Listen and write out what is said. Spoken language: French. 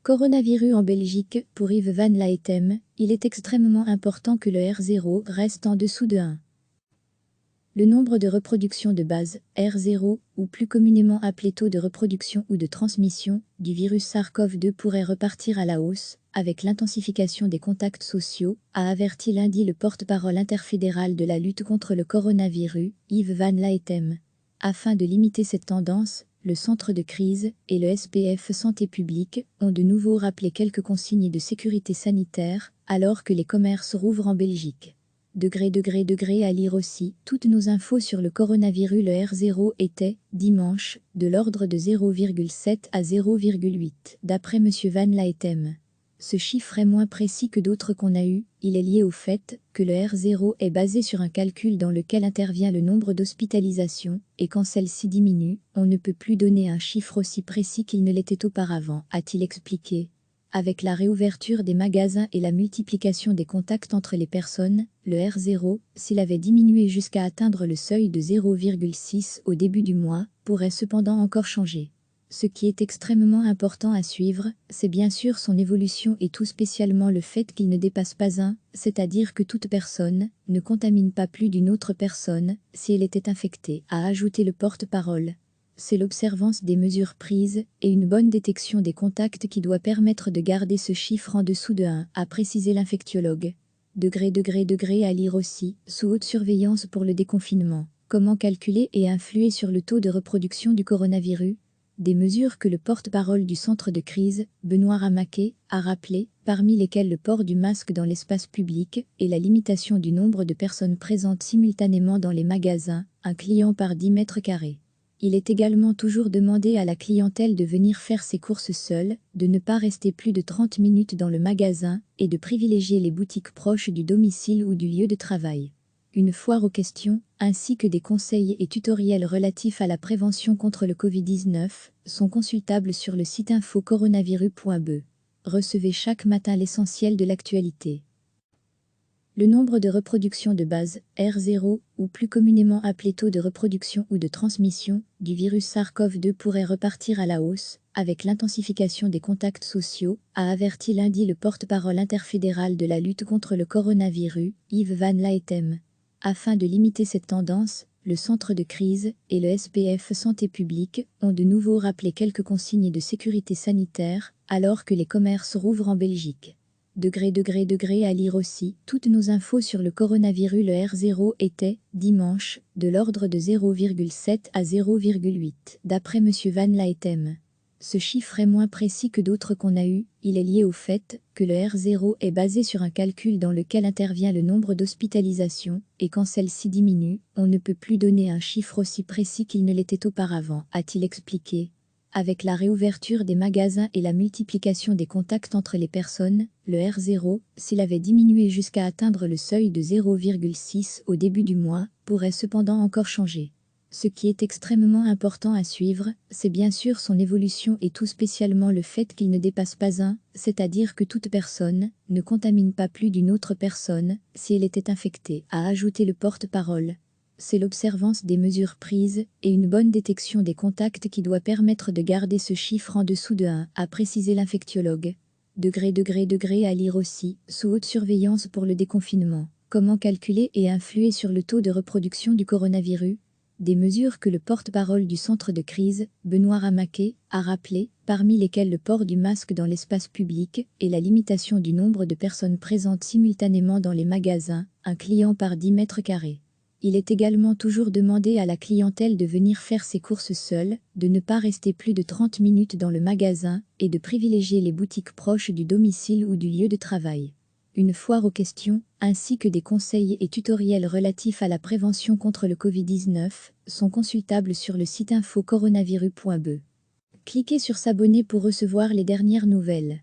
Coronavirus en Belgique, pour Yves Van Laetem, il est extrêmement important que le R0 reste en dessous de 1. Le nombre de reproductions de base, R0, ou plus communément appelé taux de reproduction ou de transmission, du virus SARS-CoV-2 pourrait repartir à la hausse, avec l'intensification des contacts sociaux, a averti lundi le porte-parole interfédéral de la lutte contre le coronavirus, Yves Van Laetem. Afin de limiter cette tendance, le centre de crise et le SPF Santé publique ont de nouveau rappelé quelques consignes de sécurité sanitaire, alors que les commerces rouvrent en Belgique. À lire aussi, toutes nos infos sur le coronavirus. Le R0 était, dimanche, de l'ordre de 0,7 à 0,8, d'après M. Van Laetem. Ce chiffre est moins précis que d'autres qu'on a eu, il est lié au fait que le R0 est basé sur un calcul dans lequel intervient le nombre d'hospitalisations, et quand celle-ci diminue, on ne peut plus donner un chiffre aussi précis qu'il ne l'était auparavant, a-t-il expliqué. Avec la réouverture des magasins et la multiplication des contacts entre les personnes, le R0, s'il avait diminué jusqu'à atteindre le seuil de 0,6 au début du mois, pourrait cependant encore changer. Ce qui est extrêmement important à suivre, c'est bien sûr son évolution et tout spécialement le fait qu'il ne dépasse pas 1, c'est-à-dire que toute personne ne contamine pas plus d'une autre personne si elle était infectée, a ajouté le porte-parole. C'est l'observance des mesures prises et une bonne détection des contacts qui doit permettre de garder ce chiffre en dessous de 1, a précisé l'infectiologue. À lire aussi, sous haute surveillance pour le déconfinement. Comment calculer et influer sur le taux de reproduction du coronavirus? Des mesures que le porte-parole du centre de crise, Benoît Ramaquet, a rappelées, parmi lesquelles le port du masque dans l'espace public et la limitation du nombre de personnes présentes simultanément dans les magasins, un client par 10 mètres carrés. Il est également toujours demandé à la clientèle de venir faire ses courses seule, de ne pas rester plus de 30 minutes dans le magasin et de privilégier les boutiques proches du domicile ou du lieu de travail. Une foire aux questions, ainsi que des conseils et tutoriels relatifs à la prévention contre le Covid-19, sont consultables sur le site info-coronavirus.be. Recevez chaque matin l'essentiel de l'actualité. Le nombre de reproductions de base, R0, ou plus communément appelé taux de reproduction ou de transmission, du virus SARS-CoV-2 pourrait repartir à la hausse, avec l'intensification des contacts sociaux, a averti lundi le porte-parole interfédéral de la lutte contre le coronavirus, Yves Van Laetem. Afin de limiter cette tendance, le centre de crise et le SPF Santé publique ont de nouveau rappelé quelques consignes de sécurité sanitaire, alors que les commerces rouvrent en Belgique. À lire aussi, toutes nos infos sur le coronavirus. Le R0 était, dimanche, de l'ordre de 0,7 à 0,8, d'après M. Van Laetem. Ce chiffre est moins précis que d'autres qu'on a eu, il est lié au fait que le R0 est basé sur un calcul dans lequel intervient le nombre d'hospitalisations, et quand celle-ci diminue, on ne peut plus donner un chiffre aussi précis qu'il ne l'était auparavant, a-t-il expliqué. Avec la réouverture des magasins et la multiplication des contacts entre les personnes, le R0, s'il avait diminué jusqu'à atteindre le seuil de 0,6 au début du mois, pourrait cependant encore changer. Ce qui est extrêmement important à suivre, c'est bien sûr son évolution et tout spécialement le fait qu'il ne dépasse pas 1, c'est-à-dire que toute personne ne contamine pas plus d'une autre personne si elle était infectée, a ajouté le porte-parole. C'est l'observance des mesures prises et une bonne détection des contacts qui doit permettre de garder ce chiffre en dessous de 1, a précisé l'infectiologue. À lire aussi, sous haute surveillance pour le déconfinement. Comment calculer et influer sur le taux de reproduction du coronavirus? Des mesures que le porte-parole du centre de crise, Benoît Ramaquet, a rappelées, parmi lesquelles le port du masque dans l'espace public et la limitation du nombre de personnes présentes simultanément dans les magasins, un client par 10 mètres carrés. Il est également toujours demandé à la clientèle de venir faire ses courses seule, de ne pas rester plus de 30 minutes dans le magasin et de privilégier les boutiques proches du domicile ou du lieu de travail. Une foire aux questions, ainsi que des conseils et tutoriels relatifs à la prévention contre le Covid-19, sont consultables sur le site info-coronavirus.be. Cliquez sur s'abonner pour recevoir les dernières nouvelles.